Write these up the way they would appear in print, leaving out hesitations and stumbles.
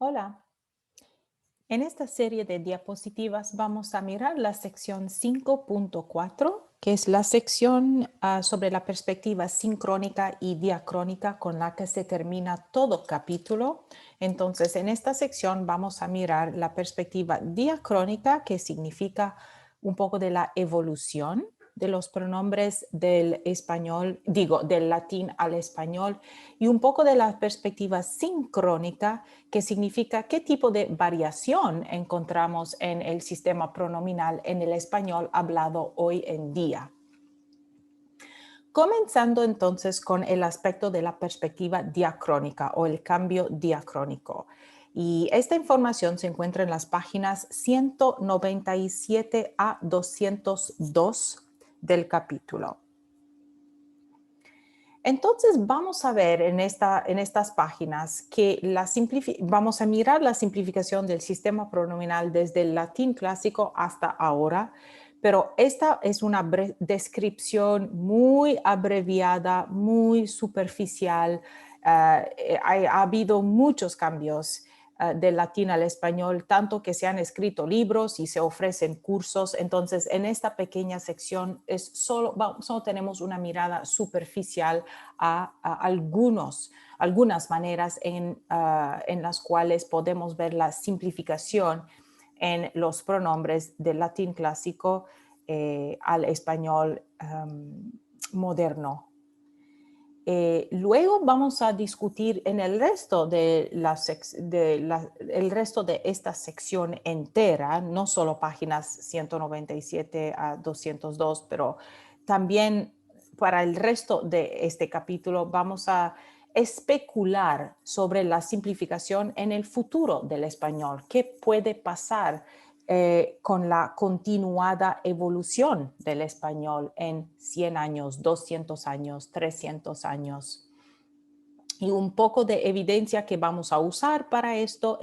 Hola, en esta serie de diapositivas vamos a mirar la sección 5.4, que es la sección sobre la perspectiva sincrónica y diacrónica con la que se termina todo capítulo. Entonces, en esta sección vamos a mirar la perspectiva diacrónica, que significa un poco de la evolución de los pronombres del español, del latín al español, y un poco de la perspectiva sincrónica, que significa qué tipo de variación encontramos en el sistema pronominal en el español hablado hoy en día. Comenzando entonces con el aspecto de la perspectiva diacrónica o el cambio diacrónico. Y esta información se encuentra en las páginas 197 a 202 del capítulo. Entonces vamos a ver en estas páginas que vamos a mirar la simplificación del sistema pronominal desde el latín clásico hasta ahora, pero esta es una descripción muy abreviada, muy superficial. Ha habido muchos cambios del latín al español, tanto que se han escrito libros y se ofrecen cursos. Entonces, en esta pequeña sección solo tenemos una mirada superficial a algunas maneras en las cuales podemos ver la simplificación en los pronombres del latín clásico al español moderno. Luego vamos a discutir en el resto el resto de esta sección entera, no solo páginas 197 a 202, pero también para el resto de este capítulo vamos a especular sobre la simplificación en el futuro del español. ¿Qué puede pasar con la continuada evolución del español en 100 años, 200 años, 300 años? Y un poco de evidencia que vamos a usar para esto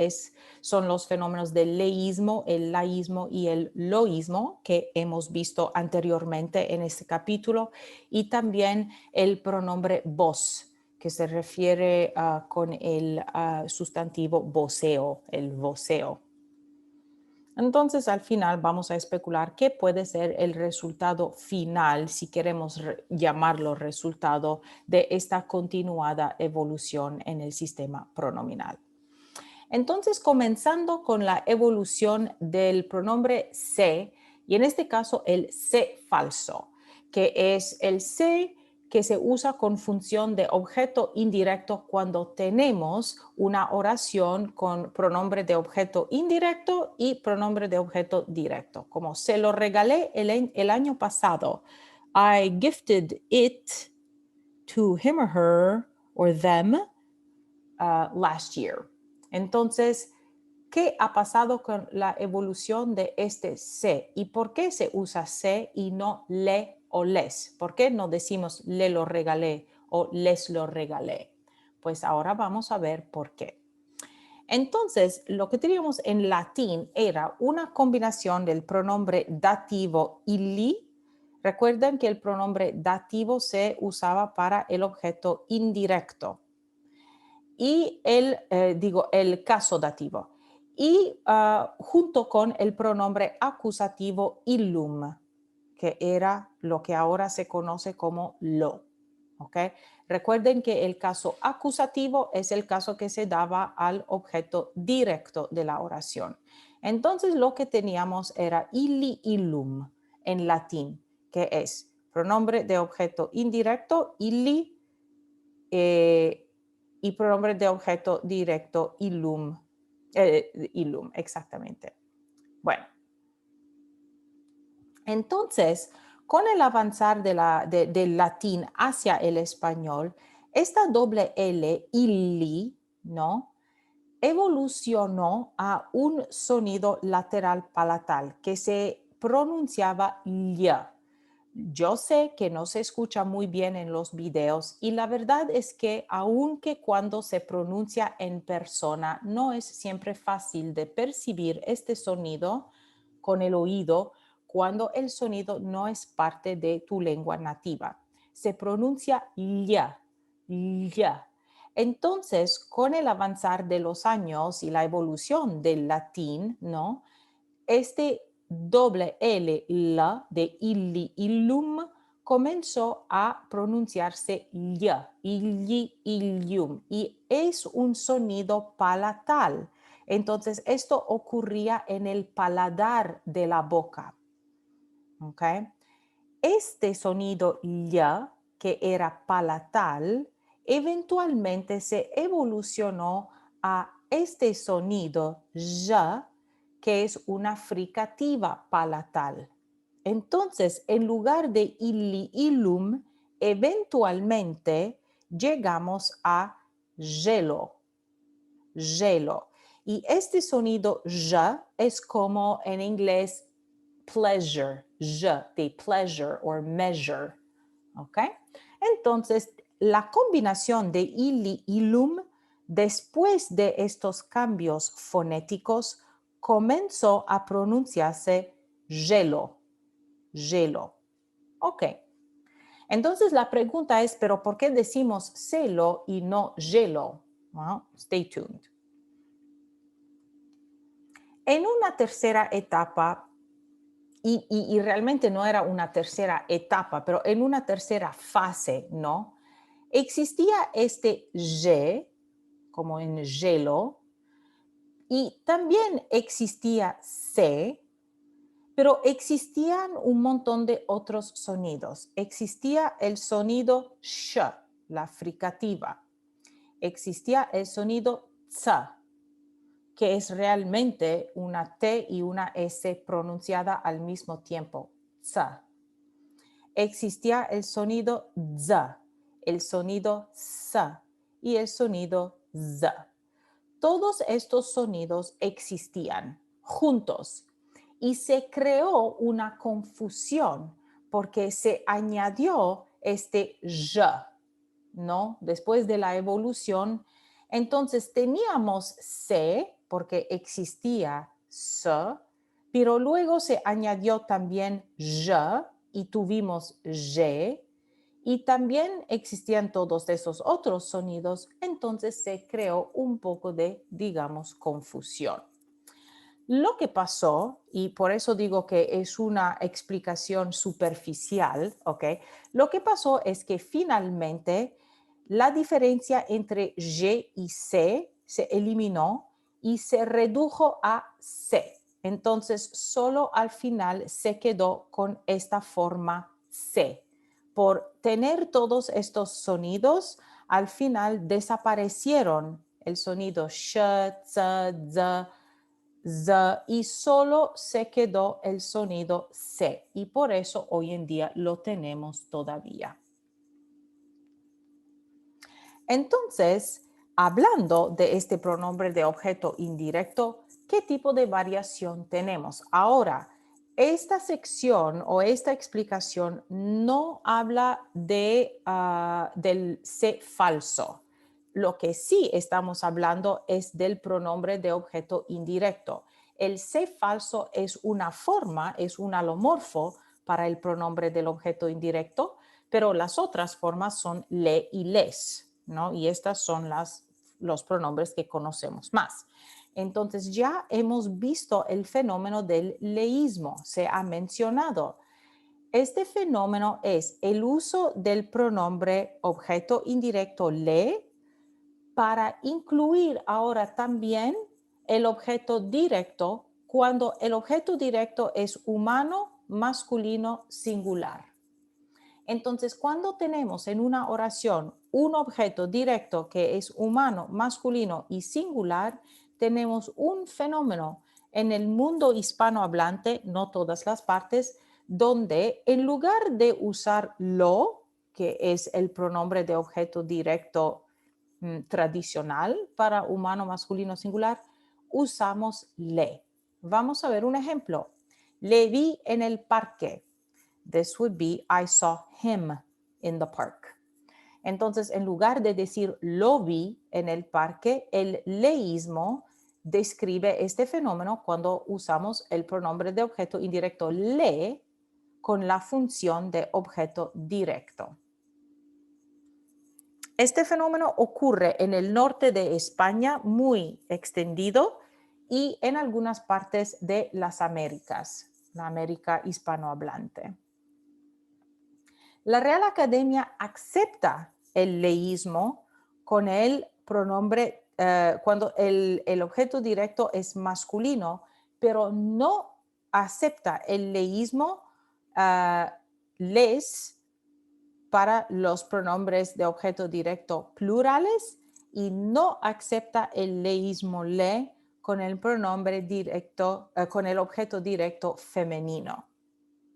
son los fenómenos del leísmo, el laísmo y el loísmo que hemos visto anteriormente en este capítulo, y también el pronombre vos, que se refiere con el sustantivo voceo, el voceo. Entonces, al final vamos a especular qué puede ser el resultado final, si queremos llamarlo resultado, de esta continuada evolución en el sistema pronominal. Entonces, comenzando con la evolución del pronombre se, y en este caso el se falso, que es el se que se usa con función de objeto indirecto cuando tenemos una oración con pronombre de objeto indirecto y pronombre de objeto directo, como se lo regalé el año pasado. I gifted it to him or her or them last year. Entonces, ¿qué ha pasado con la evolución de este se? ¿Y por qué se usa se y no le o les? ¿Por qué no decimos le lo regalé o les lo regalé? Pues ahora vamos a ver por qué. Entonces, lo que teníamos en latín era una combinación del pronombre dativo illi. Recuerden que el pronombre dativo se usaba para el objeto indirecto y el caso dativo, y junto con el pronombre acusativo illum, que era lo que ahora se conoce como lo. ¿Ok? Recuerden que el caso acusativo es el caso que se daba al objeto directo de la oración. Entonces lo que teníamos era illi illum en latín, que es pronombre de objeto indirecto illi, y pronombre de objeto directo illum. Illum, exactamente. Bueno, entonces, con el avanzar del latín hacia el español, esta doble L, illi, ¿no?, evolucionó a un sonido lateral palatal que se pronunciaba lla. Yo sé que no se escucha muy bien en los videos, y la verdad es que aunque cuando se pronuncia en persona no es siempre fácil de percibir este sonido con el oído cuando el sonido no es parte de tu lengua nativa. Se pronuncia lla, lla. Entonces, con el avanzar de los años y la evolución del latín, ¿no? Este doble L, la, de illi, illum, comenzó a pronunciarse ya, illi, illium, y es un sonido palatal. Entonces, esto ocurría en el paladar de la boca. ¿Ok? Este sonido ya, que era palatal, eventualmente se evolucionó a este sonido ya, que es una fricativa palatal. Entonces, en lugar de illi illum, eventualmente llegamos a gelo, gelo. Y este sonido ya es como en inglés pleasure, de pleasure or measure, ¿ok? Entonces, la combinación de ili y lum, después de estos cambios fonéticos, comenzó a pronunciarse gelo, gelo. Ok. Entonces, la pregunta es, ¿pero por qué decimos celo y no gelo? Well, stay tuned. En una tercera etapa, y realmente no era una tercera etapa, pero en una tercera fase, ¿no? Existía este G, como en gelo, y también existía C, pero existían un montón de otros sonidos. Existía el sonido sh, la fricativa. Existía el sonido ts, que es realmente una T y una S pronunciada al mismo tiempo. Ts. Existía el sonido z, el sonido s y el sonido z. Todos estos sonidos existían juntos y se creó una confusión porque se añadió este j, ¿no? Después de la evolución, entonces teníamos C porque existía S, pero luego se añadió también J y tuvimos Y, y también existían todos esos otros sonidos, entonces se creó un poco de, digamos, confusión. Lo que pasó, y por eso digo que es una explicación superficial, ¿ok? Lo que pasó es que finalmente la diferencia entre G y C se eliminó y se redujo a C. Entonces, solo al final se quedó con esta forma C. Por tener todos estos sonidos, al final desaparecieron el sonido sh, z, z, z y solo se quedó el sonido C y por eso hoy en día lo tenemos todavía. Entonces, hablando de este pronombre de objeto indirecto, ¿qué tipo de variación tenemos? Ahora, esta sección o esta explicación no habla del C falso. Lo que sí estamos hablando es del pronombre de objeto indirecto. El C falso es una forma, es un alomorfo para el pronombre del objeto indirecto, pero las otras formas son le y les, ¿no? Y estas son los pronombres que conocemos más. Entonces ya hemos visto el fenómeno del leísmo, se ha mencionado. Este fenómeno es el uso del pronombre objeto indirecto le para incluir ahora también el objeto directo cuando el objeto directo es humano, masculino, singular. Entonces, cuando tenemos en una oración un objeto directo que es humano, masculino y singular, tenemos un fenómeno en el mundo hispanohablante, no todas las partes, donde en lugar de usar lo, que es el pronombre de objeto directo tradicional para humano, masculino, singular, usamos le. Vamos a ver un ejemplo. Le vi en el parque. This would be, I saw him in the park. Entonces, en lugar de decir lo vi en el parque, el leísmo describe este fenómeno cuando usamos el pronombre de objeto indirecto le con la función de objeto directo. Este fenómeno ocurre en el norte de España, muy extendido, y en algunas partes de las Américas, la América hispanohablante. La Real Academia acepta el leísmo con el pronombre cuando el objeto directo es masculino, pero no acepta el leísmo les para los pronombres de objeto directo plurales y no acepta el leísmo le con el pronombre directo, con el objeto directo femenino,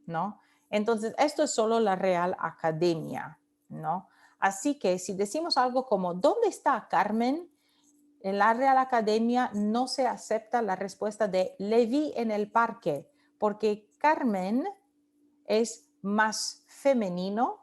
¿no? Entonces, esto es solo la Real Academia, ¿no? Así que si decimos algo como, ¿dónde está Carmen? En la Real Academia no se acepta la respuesta de le vi en el parque, porque Carmen es más femenino.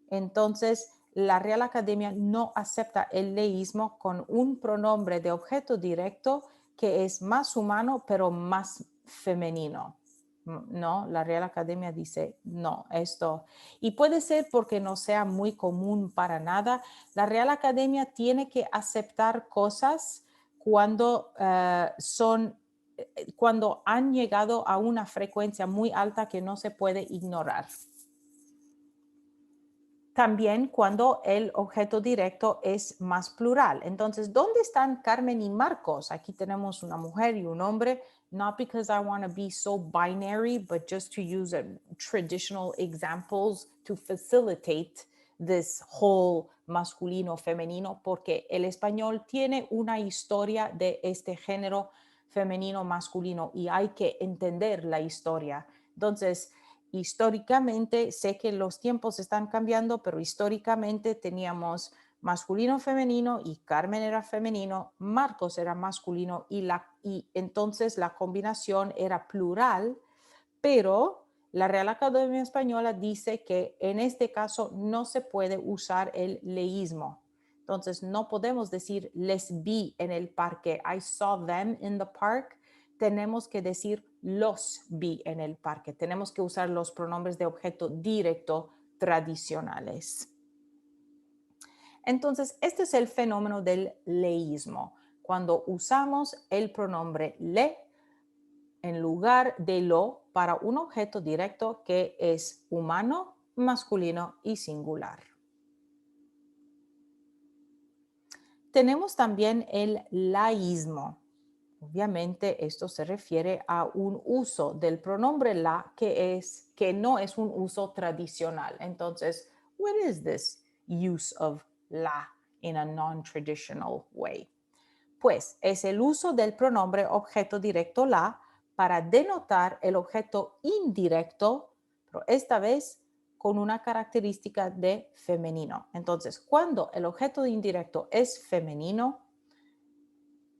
Entonces, la Real Academia no acepta el leísmo con un pronombre de objeto directo que es más humano, pero más femenino. No, la Real Academia dice no, esto. Y puede ser porque no sea muy común para nada. La Real Academia tiene que aceptar cosas cuando cuando han llegado a una frecuencia muy alta que no se puede ignorar. También cuando el objeto directo es más plural. Entonces, ¿dónde están Carmen y Marcos? Aquí tenemos una mujer y un hombre, not because I want to be so binary, but just to use traditional examples to facilitate this whole masculino femenino, porque el español tiene una historia de este género femenino masculino y hay que entender la historia. Entonces, históricamente, sé que los tiempos están cambiando, pero históricamente teníamos masculino, femenino y Carmen era femenino, Marcos era masculino y entonces la combinación era plural, pero la Real Academia Española dice que en este caso no se puede usar el leísmo. Entonces no podemos decir les vi en el parque, I saw them in the park. Tenemos que decir los vi en el parque. Tenemos que usar los pronombres de objeto directo tradicionales. Entonces, este es el fenómeno del leísmo. Cuando usamos el pronombre le en lugar de lo para un objeto directo que es humano, masculino y singular. Tenemos también el laísmo. Obviamente esto se refiere a un uso del pronombre la que no es un uso tradicional. Entonces, what is this use of la in a non-traditional way? Pues es el uso del pronombre objeto directo la para denotar el objeto indirecto, pero esta vez con una característica de femenino. Entonces, cuando el objeto indirecto es femenino,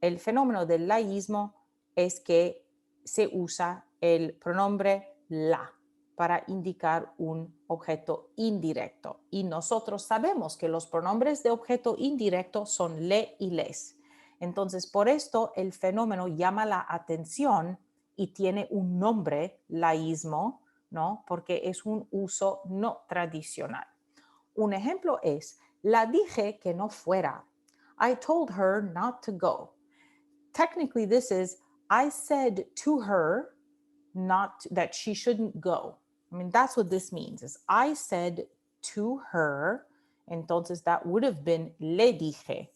el fenómeno del laísmo es que se usa el pronombre la para indicar un objeto indirecto. Y nosotros sabemos que los pronombres de objeto indirecto son le y les. Entonces, por esto el fenómeno llama la atención y tiene un nombre, laísmo, ¿no? Porque es un uso no tradicional. Un ejemplo es, la dije que no fuera. I told her not to go. Technically, this is, I said to her not that she shouldn't go. I mean, that's what this means, is I said to her, entonces that would have been le dije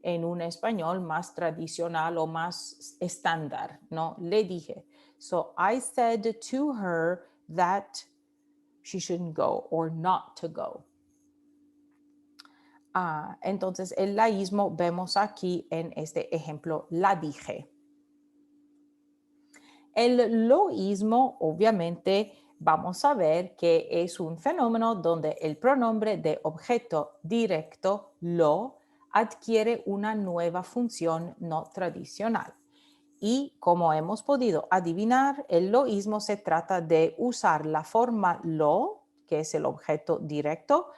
en un español más tradicional o más estándar, ¿no? Le dije. So I said to her that she shouldn't go or not to go. Entonces, el laísmo vemos aquí en este ejemplo, la dije. El loísmo, obviamente, vamos a ver que es un fenómeno donde el pronombre de objeto directo, lo, adquiere una nueva función no tradicional. Y como hemos podido adivinar, el loísmo se trata de usar la forma lo, que es el objeto directo,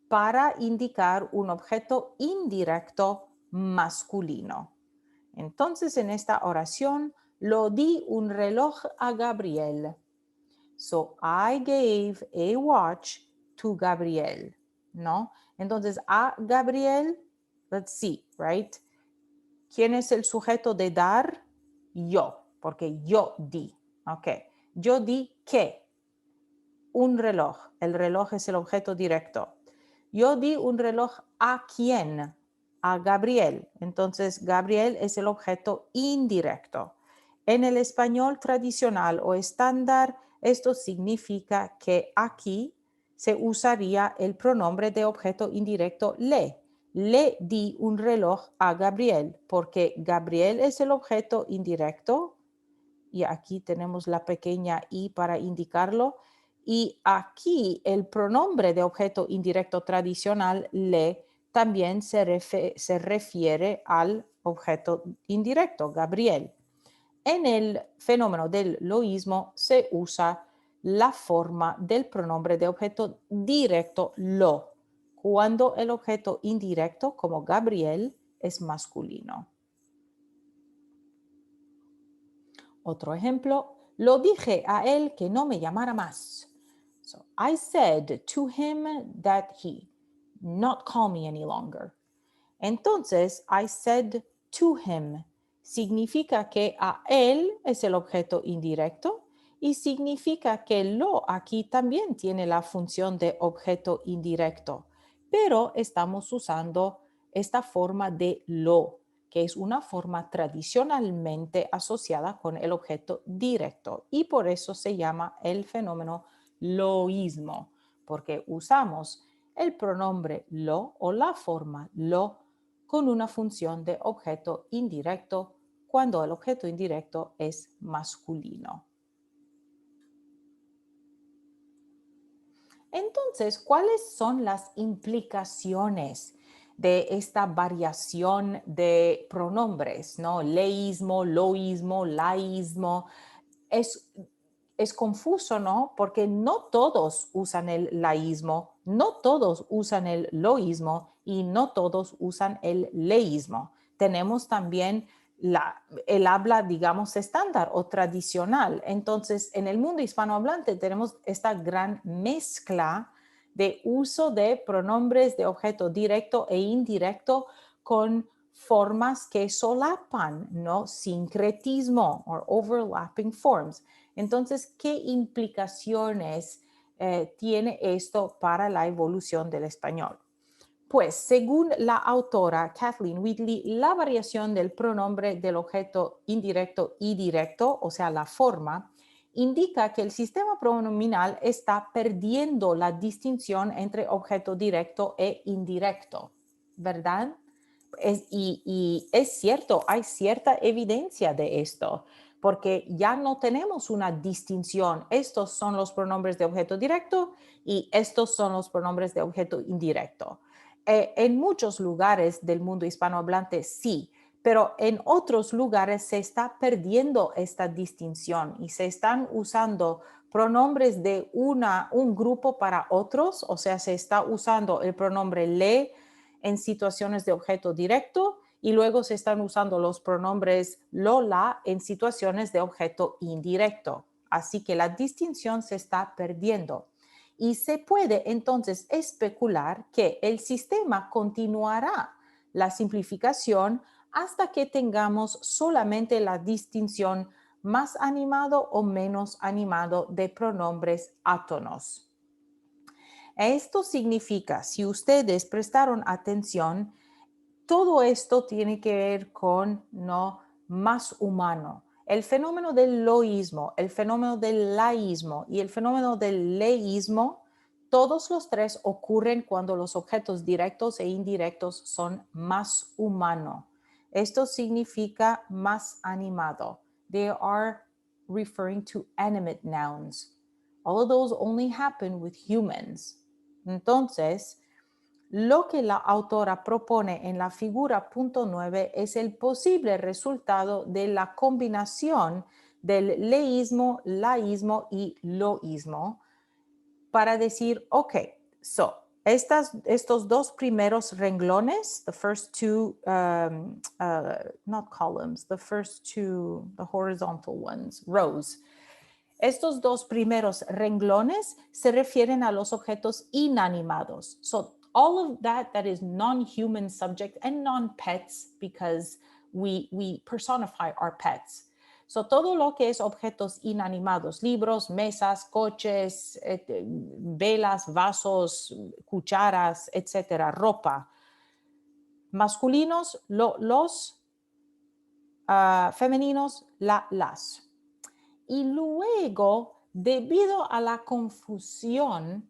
para indicar un objeto indirecto masculino. Entonces, en esta oración, lo di un reloj a Gabriel. So, I gave a watch to Gabriel. ¿no? Entonces, a Gabriel, let's see, right? ¿Quién es el sujeto de dar? Yo, porque yo di, ¿ok? Yo di ¿qué? Un reloj. El reloj es el objeto directo. Yo di un reloj ¿a quién? A Gabriel. Entonces, Gabriel es el objeto indirecto. En el español tradicional o estándar, esto significa que aquí se usaría el pronombre de objeto indirecto le. Le di un reloj a Gabriel porque Gabriel es el objeto indirecto y aquí tenemos la pequeña i para indicarlo. Y aquí el pronombre de objeto indirecto tradicional le también se refiere al objeto indirecto, Gabriel. En el fenómeno del loísmo se usa la forma del pronombre de objeto directo lo, cuando el objeto indirecto, como Gabriel, es masculino. Otro ejemplo, lo dije a él que no me llamara más. So, I said to him that he not call me any longer. Entonces, I said to him significa que a él es el objeto indirecto y significa que lo aquí también tiene la función de objeto indirecto, pero estamos usando esta forma de lo, que es una forma tradicionalmente asociada con el objeto directo y por eso se llama el fenómeno loísmo, porque usamos el pronombre lo o la forma lo con una función de objeto indirecto cuando el objeto indirecto es masculino. Entonces, ¿cuáles son las implicaciones de esta variación de pronombres, ¿no? Leísmo, loísmo, laísmo. Es, es confuso, ¿no? Porque no todos usan el laísmo, no todos usan el loísmo y no todos usan el leísmo. Tenemos también el habla, digamos, estándar o tradicional. Entonces, en el mundo hispanohablante tenemos esta gran mezcla de uso de pronombres de objeto directo e indirecto con formas que solapan, ¿no? Sincretismo o overlapping forms. Entonces, ¿qué implicaciones tiene esto para la evolución del español? Pues, según la autora Kathleen Wheatley, la variación del pronombre del objeto indirecto y directo, o sea, la forma, indica que el sistema pronominal está perdiendo la distinción entre objeto directo e indirecto, ¿verdad? Y es cierto, hay cierta evidencia de esto, porque ya no tenemos una distinción. Estos son los pronombres de objeto directo y estos son los pronombres de objeto indirecto. En muchos lugares del mundo hispanohablante sí, pero en otros lugares se está perdiendo esta distinción y se están usando pronombres de un grupo para otros, o sea, se está usando el pronombre le en situaciones de objeto directo y luego se están usando los pronombres lo, la en situaciones de objeto indirecto. Así que la distinción se está perdiendo. Y se puede entonces especular que el sistema continuará la simplificación hasta que tengamos solamente la distinción más animado o menos animado de pronombres átonos. Esto significa, si ustedes prestaron atención, todo esto tiene que ver con no más humano. El fenómeno del loísmo, el fenómeno del laísmo y el fenómeno del leísmo, todos los tres ocurren cuando los objetos directos e indirectos son más humanos. Esto significa más animado. They are referring to animate nouns. All of those only happen with humans. Entonces, lo que la autora propone en la figura punto 9 es el posible resultado de la combinación del leísmo, laísmo y loísmo para decir, ok, estos dos primeros renglones, the first two, not columns, the first two, the horizontal ones, rows, estos dos primeros renglones se refieren a los objetos inanimados. all of that is non-human subject and non-pets, because we personify our pets. So todo lo que es objetos inanimados, libros, mesas, coches, velas, vasos, cucharas, etcétera, ropa. Masculinos, los, femeninos, las. Y luego, debido a la confusión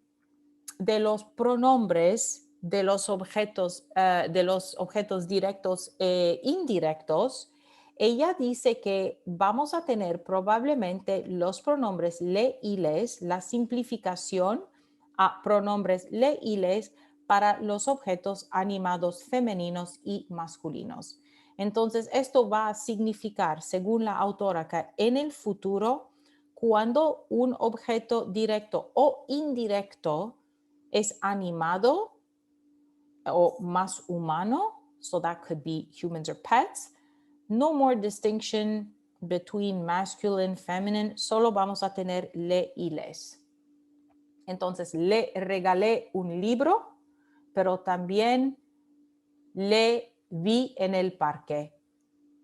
de los pronombres de los objetos directos e indirectos, ella dice que vamos a tener probablemente los pronombres le y les, la simplificación a pronombres le y les para los objetos animados femeninos y masculinos. Entonces, esto va a significar, según la autora, que en el futuro, cuando un objeto directo o indirecto es animado o más humano, so that could be humans or pets, no more distinction between masculine, feminine, solo vamos a tener le y les. Entonces, le regalé un libro, pero también le vi en el parque.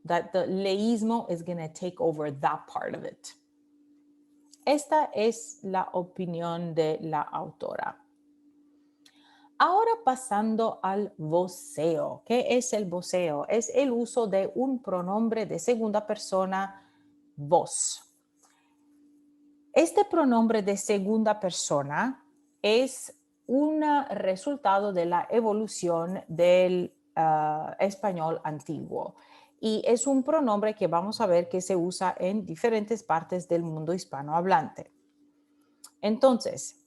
That the leísmo is going to take over that part of it. Esta es la opinión de la autora. Ahora pasando al voceo. ¿Qué es el voceo? Es el uso de un pronombre de segunda persona, vos. Este pronombre de segunda persona es un resultado de la evolución del español antiguo. Y es un pronombre que vamos a ver que se usa en diferentes partes del mundo hispanohablante. Entonces,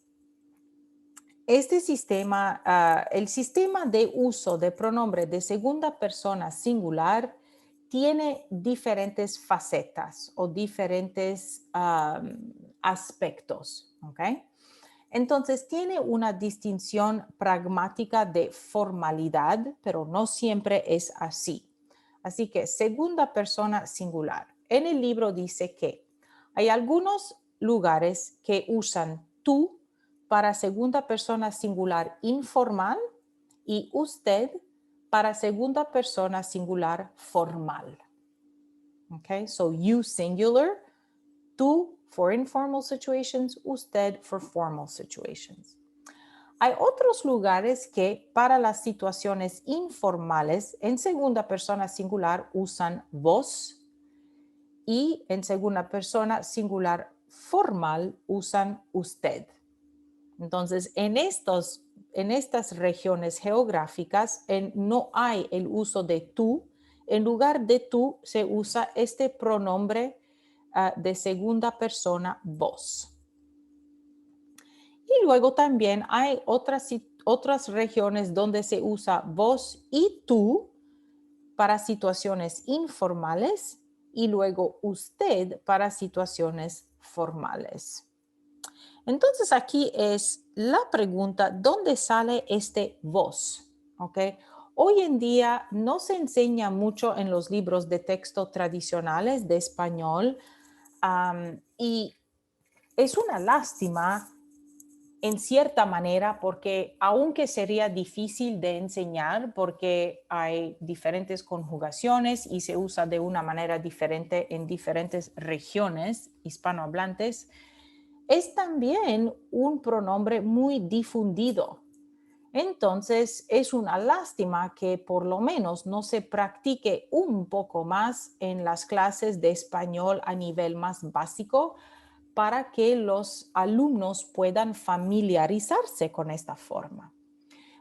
este sistema, el sistema de uso de pronombre de segunda persona singular tiene diferentes facetas o diferentes aspectos, ¿ok? Entonces, tiene una distinción pragmática de formalidad, pero no siempre es así. Así que segunda persona singular. En el libro dice que hay algunos lugares que usan tú para segunda persona singular informal y usted para segunda persona singular formal. Okay, so you singular, tú for informal situations, usted for formal situations. Hay otros lugares que para las situaciones informales en segunda persona singular usan vos y en segunda persona singular formal usan usted. Entonces, en estas regiones geográficas no hay el uso de tú. En lugar de tú se usa este pronombre de segunda persona vos. Y luego también hay otras regiones donde se usa vos y tú para situaciones informales y luego usted para situaciones formales. Entonces aquí es la pregunta, ¿dónde sale este vos? ¿Okay? Hoy en día no se enseña mucho en los libros de texto tradicionales de español y es una lástima en cierta manera porque aunque sería difícil de enseñar porque hay diferentes conjugaciones y se usa de una manera diferente en diferentes regiones hispanohablantes, es también un pronombre muy difundido. Entonces, es una lástima que por lo menos no se practique un poco más en las clases de español a nivel más básico para que los alumnos puedan familiarizarse con esta forma.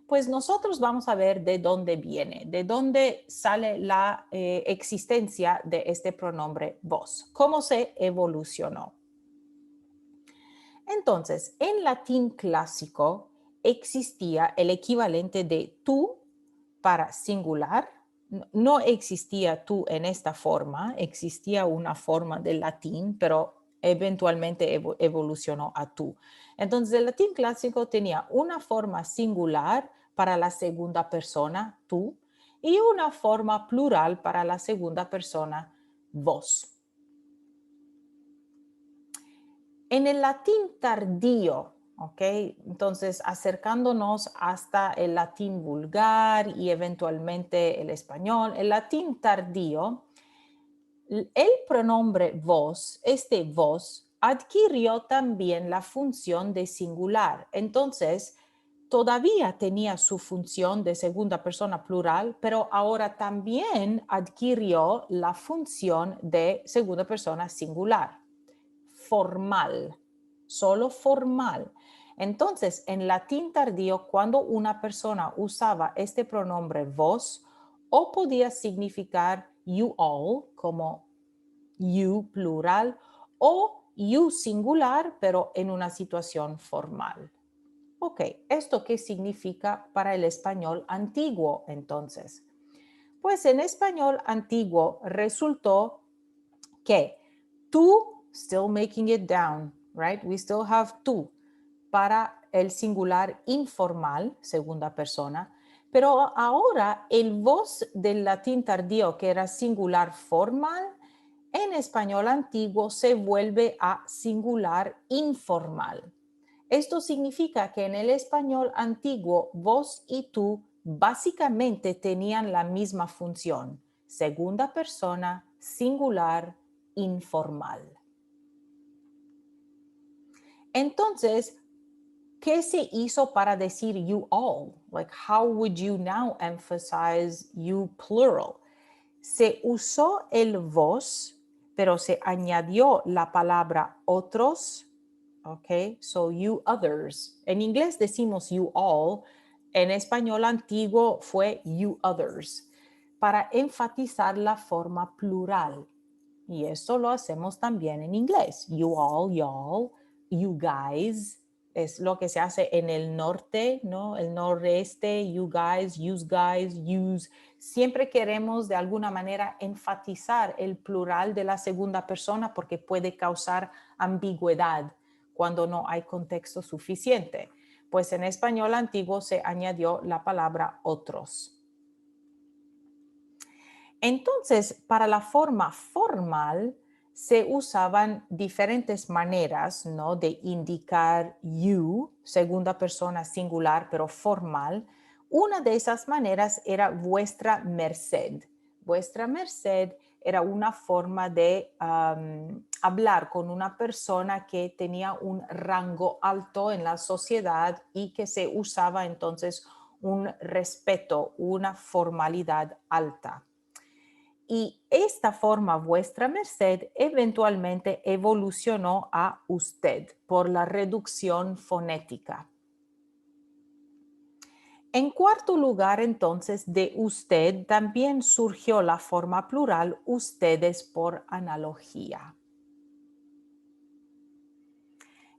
Pues nosotros vamos a ver de dónde viene, de dónde sale la existencia de este pronombre vos, cómo se evolucionó. Entonces, en latín clásico existía el equivalente de tú para singular. No existía tú en esta forma, existía una forma del latín, pero eventualmente evolucionó a tú. Entonces, el latín clásico tenía una forma singular para la segunda persona, tú, y una forma plural para la segunda persona, vos. En el latín tardío, ¿ok? Entonces, acercándonos hasta el latín vulgar y eventualmente el español, el latín tardío, el pronombre vos, este vos, adquirió también la función de singular. Entonces, todavía tenía su función de segunda persona plural, pero ahora también adquirió la función de segunda persona singular, formal, solo formal. Entonces, en latín tardío, cuando una persona usaba este pronombre vos, o podía significar you all, como you plural, o you singular, pero en una situación formal. Ok, ¿esto qué significa para el español antiguo entonces? Pues en español antiguo resultó que tú, still making it down, right? We still have tú para el singular informal, segunda persona, pero ahora el vos del latín tardío, que era singular formal, en español antiguo se vuelve a singular informal. Esto significa que en el español antiguo, vos y tú básicamente tenían la misma función, segunda persona, singular, informal. Entonces, ¿qué se hizo para decir you all? Like, how would you now emphasize you plural? Se usó el vos, pero se añadió la palabra otros. Ok, so you others. En inglés decimos you all. En español antiguo fue you others, para enfatizar la forma plural. Y eso lo hacemos también en inglés. You all, y'all, you guys. Es lo que se hace en el norte, ¿no? El noreste, you guys, use. Siempre queremos de alguna manera enfatizar el plural de la segunda persona porque puede causar ambigüedad cuando no hay contexto suficiente. Pues en español antiguo se añadió la palabra otros. Entonces, para la forma formal, se usaban diferentes maneras, ¿no? De indicar you, segunda persona singular, pero formal. Una de esas maneras era vuestra merced. Vuestra merced era una forma de hablar con una persona que tenía un rango alto en la sociedad y que se usaba entonces un respeto, una formalidad alta. Y esta forma, vuestra merced, eventualmente evolucionó a usted por la reducción fonética. En cuarto lugar, entonces, de usted también surgió la forma plural ustedes por analogía.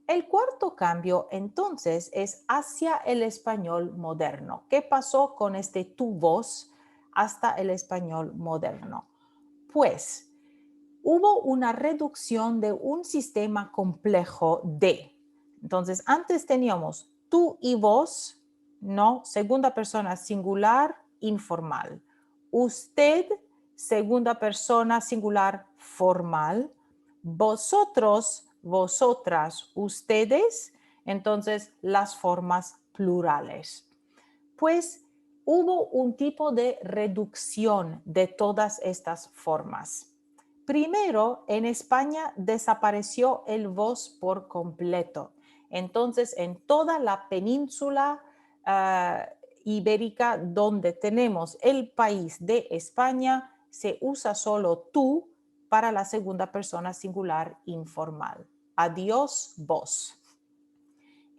El cuarto cambio, entonces, es hacia el español moderno. ¿Qué pasó con este tu voz hasta el español moderno? Pues hubo una reducción de un sistema complejo de. Entonces, antes teníamos tú y vos, no, segunda persona singular, informal. Usted, segunda persona singular, formal. Vosotros, vosotras, ustedes, entonces las formas plurales. Pues hubo un tipo de reducción de todas estas formas. Primero, en España desapareció el vos por completo. Entonces, en toda la península ibérica donde tenemos el país de España, se usa solo tú para la segunda persona singular informal. Adiós, vos.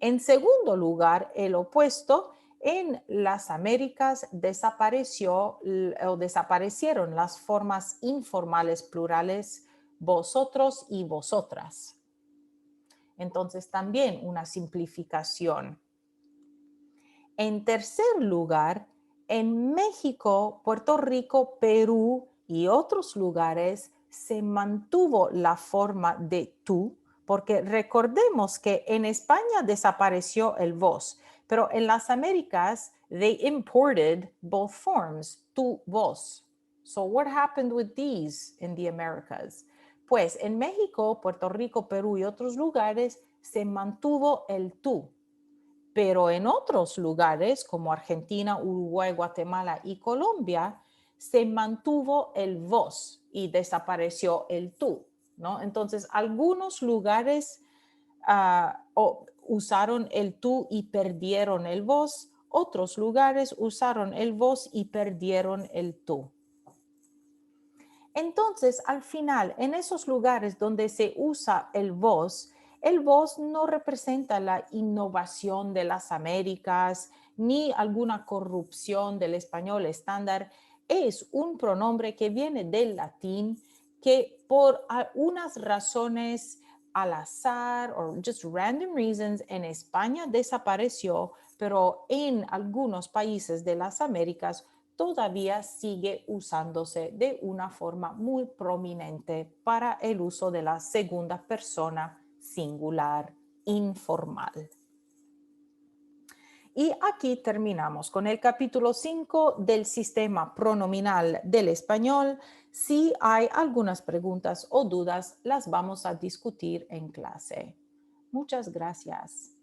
En segundo lugar, el opuesto, en las Américas desaparecieron las formas informales plurales vosotros y vosotras. Entonces también una simplificación. En tercer lugar, en México, Puerto Rico, Perú y otros lugares se mantuvo la forma de tú, porque recordemos que en España desapareció el vos, pero en las Américas they imported both forms, tú, vos. So what happened with these in the Americas? Pues en México, Puerto Rico, Perú y otros lugares se mantuvo el tú, pero en otros lugares como Argentina, Uruguay, Guatemala y Colombia se mantuvo el vos y desapareció el tú, ¿no? Entonces, algunos lugares usaron el tú y perdieron el vos, otros lugares usaron el vos y perdieron el tú. Entonces, al final, en esos lugares donde se usa el vos no representa la innovación de las Américas ni alguna corrupción del español estándar. Es un pronombre que viene del latín que por unas razones al azar o just random reasons en España desapareció, pero en algunos países de las Américas todavía sigue usándose de una forma muy prominente para el uso de la segunda persona singular informal. Y aquí terminamos con el capítulo 5 del sistema pronominal del español. Si hay algunas preguntas o dudas, las vamos a discutir en clase. Muchas gracias.